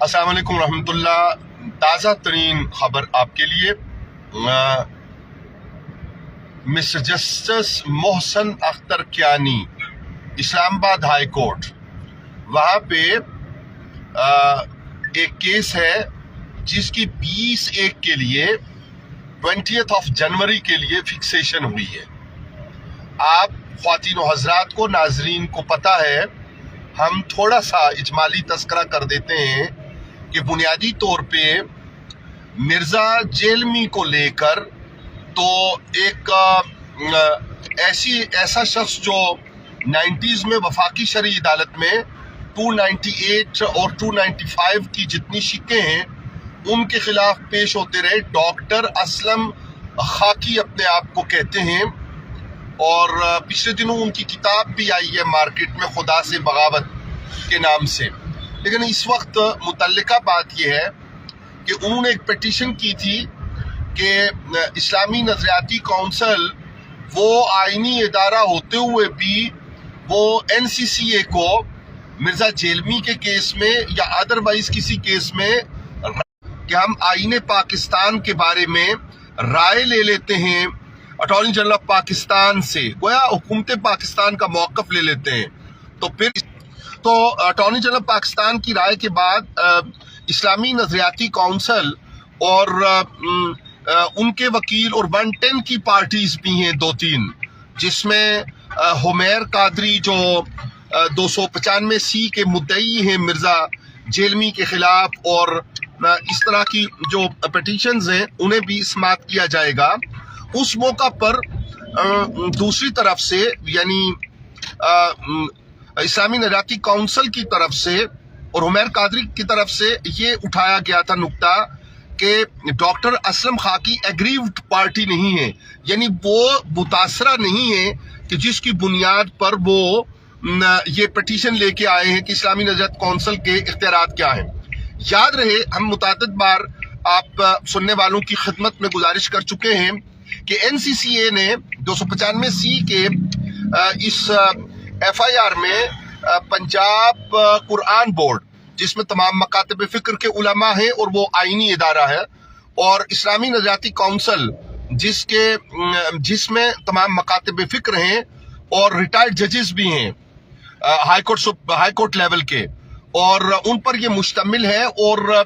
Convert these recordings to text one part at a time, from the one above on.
अस्सलाम वालेकुम रहमतुल्लाह। ताज़ा तरीन खबर आपके लिए। Mister justice Mohsin Akhtar Kiani, Islamabad high court, वहाँ पे एक केस है जिसकी 20/1 के लिए 20 जनवरी के लिए फिक्सेशन हुई है। आप ख्वातीन व हज़रात को, नाजरीन को पता है, हम थोड़ा सा इजमाली तस्करा कर देते हैं कि बुनियादी तौर पे मिर्ज़ा जेलमी को लेकर तो एक ऐसा शख्स जो 90s में वफाकी शरई अदालत में 298 और 295 की जितनी शिक्के हैं उनके खिलाफ पेश होते रहे, डॉक्टर असलम खाकी अपने आप को कहते हैं। और पिछले दिनों उनकी किताब भी आई है मार्केट में, खुदा से बगावत के नाम से। लेकिन इस वक्त मुतल्लिका बात यह है कि उन्होंने एक पिटीशन की थी कि इस्लामी नजरियाती काउंसिल वो आईनी इदारा होते हुए भी वो NCCA को मिर्ज़ा जेलमी के केस में या अदरवाइज किसी केस में कि हम आईने पाकिस्तान के बारे में राय ले लेते हैं अटॉर्नी जनरल ऑफ पाकिस्तान से, गोया हुकूमत पाकिस्तान का मौक़िफ़ ले लेते हैं। तो अटॉर्नी जनरल पाकिस्तान की राय के बाद इस्लामी नजरियाती काउंसिल और उनके वकील और 110 की पार्टीज भी हैं 2-3, जिसमें हुमैर कादरी जो 295C के मुद्दई हैं मिर्ज़ा जेलमी के खिलाफ, और इस तरह की जो पिटीशंस हैं उन्हें भी समाअत किया जाएगा। उस मौका पर दूसरी तरफ से यानी इस्लामी नजरियाती काउंसिल की तरफ से और हुमैर कादरी की तरफ से ये उठाया गया था नुक्ता कि डॉक्टर असलम खाकी एग्रीव्ड पार्टी नहीं है, यानी वो मुतासरा नहीं है कि जिसकी बुनियाद पर वो ये पिटीशन लेके आए हैं कि इस्लामी नजरियाती काउंसिल के इख्तियारात क्या हैं। याद रहे, हम मुतादिद बार आप सुनने वालों की खिदमत में गुजारिश कर चुके हैं कि NCCA ने 295C के इस FIR में पंजाब कुरान बोर्ड, जिसमें तमाम मकातब फ़िक्र के उलमा हैं और वो आईनी इदारा है, और इस्लामी नजरियाती काउंसिल जिसमें तमाम मकातब फ़िक्र हैं और रिटायर्ड जजेस भी हैं हाई कोर्ट लेवल के, और उन पर ये मुश्तमिल है। और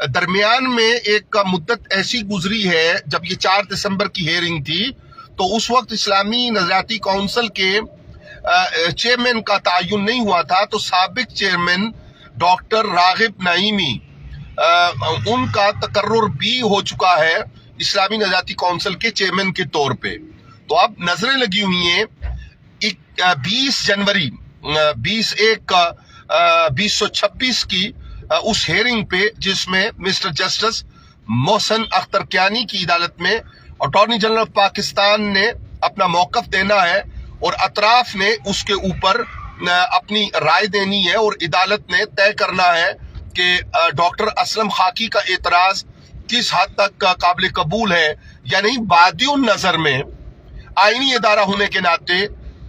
दरमियान में एक मुद्दत ऐसी गुजरी है जब ये 4 दिसंबर की हेयरिंग थी, तो उस वक्त इस्लामी नजरियाती काउंसिल के चेयरमैन का तायुन नहीं हुआ था, तो साबिक चेयरमैन डॉक्टर रागिब नईमी उनका तकर्रुर भी हो चुका है इस्लामी नजरियाती काउंसिल के चेयरमैन के तौर पे। तो अब नजरें लगी हुई हैं 20 जनवरी 20/1/2026 की उस हेयरिंग पे, जिसमें मिस्टर जस्टिस मोहसन अख्तर कियानी की अदालत में अटॉर्नी जनरल ऑफ पाकिस्तान ने अपना मौक़िफ़ देना है और अतराफ ने उसके ऊपर अपनी राय देनी है, और अदालत ने तय करना है कि डॉक्टर असलम खाकी का एतराज़ किस हद तक काबिल कबूल है या नहीं। बादियुन नज़र में आईनी इदारा होने के नाते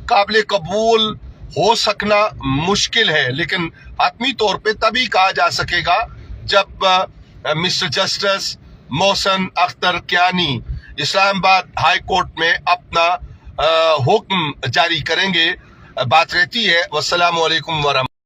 काबिल कबूल हो सकना मुश्किल है, लेकिन आत्मी तौर पे तभी कहा जा सकेगा जब mister justice Mohsin Akhtar Kiani Islamabad high court में अपना हुक्म जारी करेंगे। बात रहती है। वस्सलामु अलैकुम वरहमतुल्लाह।